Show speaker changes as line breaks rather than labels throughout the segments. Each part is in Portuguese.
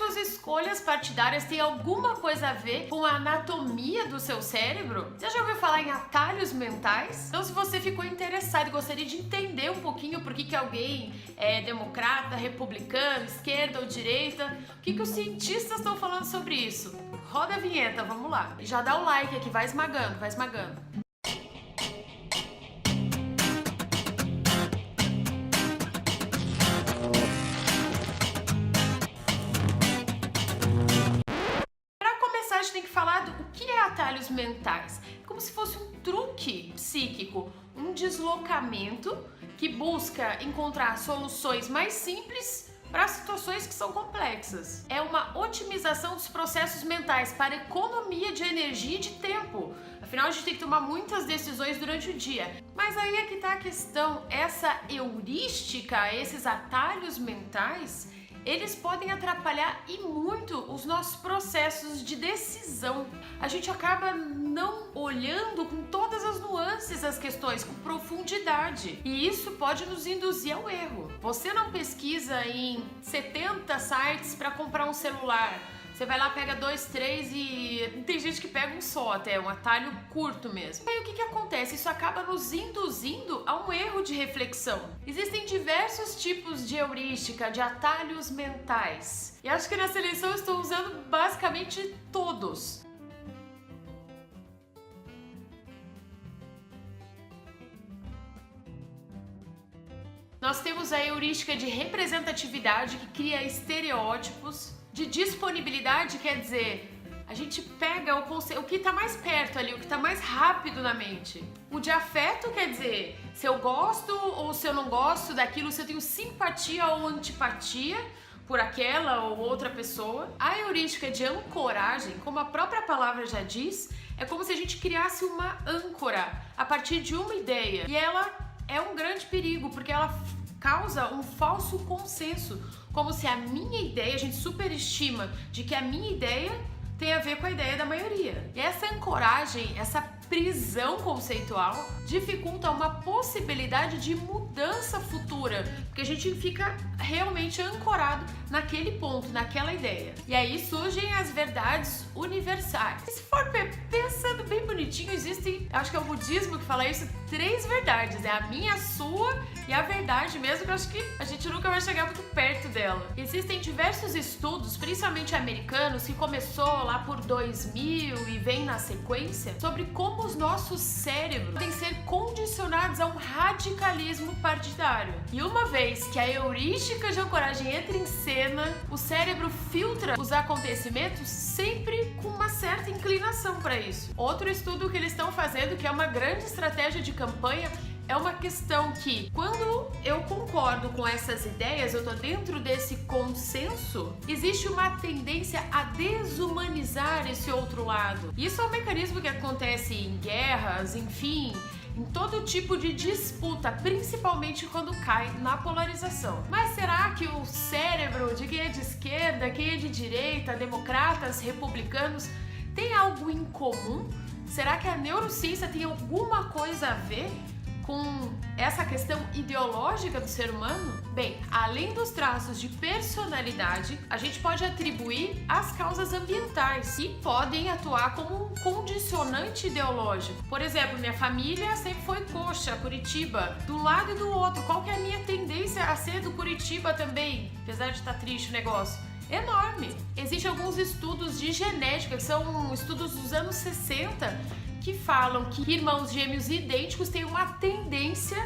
suas escolhas partidárias têm alguma coisa a ver com a anatomia do seu cérebro? Você já ouviu falar em atalhos mentais? Então, se você ficou interessado e gostaria de entender um pouquinho por que alguém é democrata, republicano, esquerda ou direita, o que os cientistas estão falando sobre isso? Roda a vinheta, vamos lá. E já dá o like aqui, vai esmagando, vai esmagando. A gente tem que falar do que é atalhos mentais. Como se fosse um truque psíquico, um deslocamento que busca encontrar soluções mais simples para situações que são complexas. É uma otimização dos processos mentais para economia de energia e de tempo. Afinal, a gente tem que tomar muitas decisões durante o dia. Mas aí é que está a questão. Essa heurística, esses atalhos mentais, eles podem atrapalhar e muito os nossos processos de decisão. A gente acaba não olhando com todas as nuances as questões, com profundidade. E isso pode nos induzir ao erro. Você não pesquisa em 70 sites para comprar um celular. Você vai lá, pega 2, 3 e tem gente que pega um só até, um atalho curto mesmo. E aí o que acontece? Isso acaba nos induzindo a um erro de reflexão. Existem diversos tipos de heurística, de atalhos mentais. E acho que nessa eleição eu estou usando basicamente todos. Nós temos a heurística de representatividade, que cria estereótipos. De disponibilidade, quer dizer, a gente pega o que está mais perto ali, o que está mais rápido na mente. O de afeto quer dizer se eu gosto ou se eu não gosto daquilo, se eu tenho simpatia ou antipatia por aquela ou outra pessoa. A heurística de ancoragem, como a própria palavra já diz, é como se a gente criasse uma âncora a partir de uma ideia. E ela é um grande perigo, porque ela causa um falso consenso, como se a minha ideia, a gente superestima de que a minha ideia tem a ver com a ideia da maioria. E essa ancoragem, essa prisão conceitual dificulta uma possibilidade de mudança futura, porque a gente fica realmente ancorado naquele ponto, naquela ideia. E aí surgem as verdades universais. E se for pensando bem bonitinho, existem, acho que é o budismo que fala isso, 3 verdades, é a minha, a sua e a verdade mesmo, que eu acho que a gente nunca vai chegar muito perto dela. Existem diversos estudos, principalmente americanos, que começou lá por 2000 e vem na sequência, sobre como os nossos cérebros podem ser condicionados a um radicalismo partidário. E uma vez que a heurística de ancoragem entra em cena, o cérebro filtra os acontecimentos sempre com uma certa inclinação para isso. Outro estudo que eles estão fazendo, que é uma grande estratégia de campanha, é uma questão que, quando eu concordo com essas ideias, eu tô dentro desse consenso, existe uma tendência a desumanizar esse outro lado. Isso é um mecanismo que acontece em guerras, enfim, em todo tipo de disputa, principalmente quando cai na polarização. Mas será que o cérebro de quem é de esquerda, quem é de direita, democratas, republicanos, tem algo em comum? Será que a neurociência tem alguma coisa a ver com essa questão ideológica do ser humano? Bem, além dos traços de personalidade, a gente pode atribuir as causas ambientais e podem atuar como um condicionante ideológico. Por exemplo, minha família sempre foi coxa, Curitiba, do lado e do outro. Qual que é a minha tendência a ser do Curitiba também? Apesar de estar triste o negócio. Enorme. Existem alguns estudos de genética, que são estudos dos anos 60, que falam que irmãos gêmeos idênticos têm uma tendência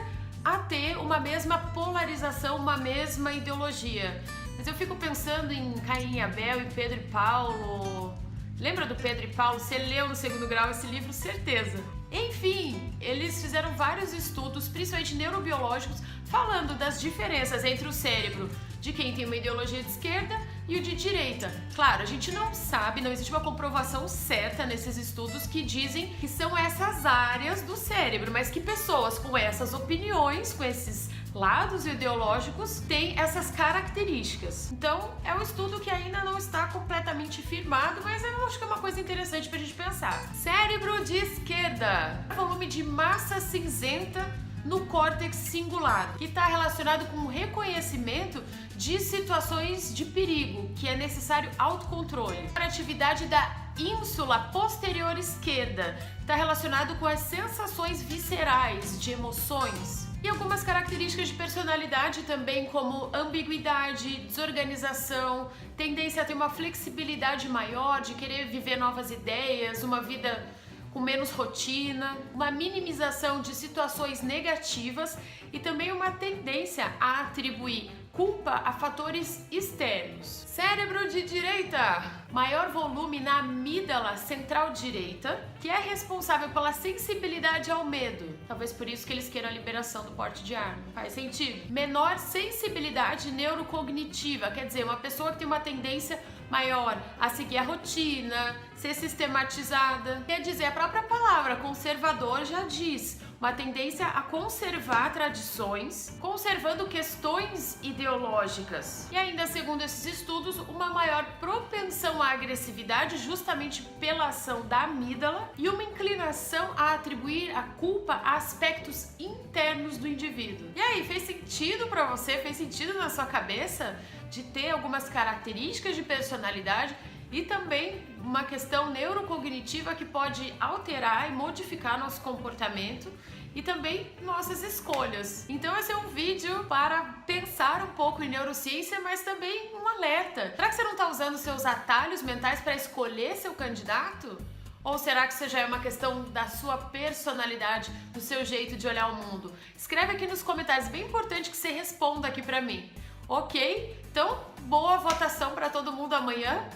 a ter uma mesma polarização, uma mesma ideologia. Mas eu fico pensando em Caim e Abel e Pedro e Paulo. Lembra do Pedro e Paulo? Você leu no 2º grau esse livro, certeza. Enfim, eles fizeram vários estudos, principalmente neurobiológicos, falando das diferenças entre o cérebro de quem tem uma ideologia de esquerda e o de direita. Claro, a gente não sabe, não existe uma comprovação certa nesses estudos que dizem que são essas áreas do cérebro, mas que pessoas com essas opiniões, com esses lados ideológicos, têm essas características. Então, é um estudo que ainda não está completamente firmado, mas eu acho que é uma coisa interessante pra gente pensar. Cérebro de esquerda, volume de massa cinzenta no córtex cingulado, que está relacionado com o reconhecimento de situações de perigo, que é necessário autocontrole. A atividade da ínsula posterior esquerda está relacionado com as sensações viscerais, de emoções. E algumas características de personalidade também, como ambiguidade, desorganização, tendência a ter uma flexibilidade maior, de querer viver novas ideias, uma vida com menos rotina, uma minimização de situações negativas e também uma tendência a atribuir culpa a fatores externos. Cérebro de direita, maior volume na amígdala central direita, que é responsável pela sensibilidade ao medo. Talvez por isso que eles queiram a liberação do porte de arma. Faz sentido? Menor sensibilidade neurocognitiva, quer dizer, uma pessoa que tem uma tendência maior a seguir a rotina, ser sistematizada. Quer dizer, a própria palavra conservador já diz, uma tendência a conservar tradições, conservando questões ideológicas. E ainda, segundo esses estudos, uma maior propensão à agressividade justamente pela ação da amígdala e uma inclinação a atribuir a culpa a aspectos internos do indivíduo. E aí, fez sentido pra você? Fez sentido na sua cabeça de ter algumas características de personalidade e também uma questão neurocognitiva que pode alterar e modificar nosso comportamento e também nossas escolhas. Então esse é um vídeo para pensar um pouco em neurociência, mas também um alerta. Será que você não está usando seus atalhos mentais para escolher seu candidato? Ou será que isso já é uma questão da sua personalidade, do seu jeito de olhar o mundo? Escreve aqui nos comentários, bem importante que você responda aqui para mim. Ok? Então, boa votação para todo mundo amanhã.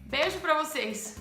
Beijo pra vocês!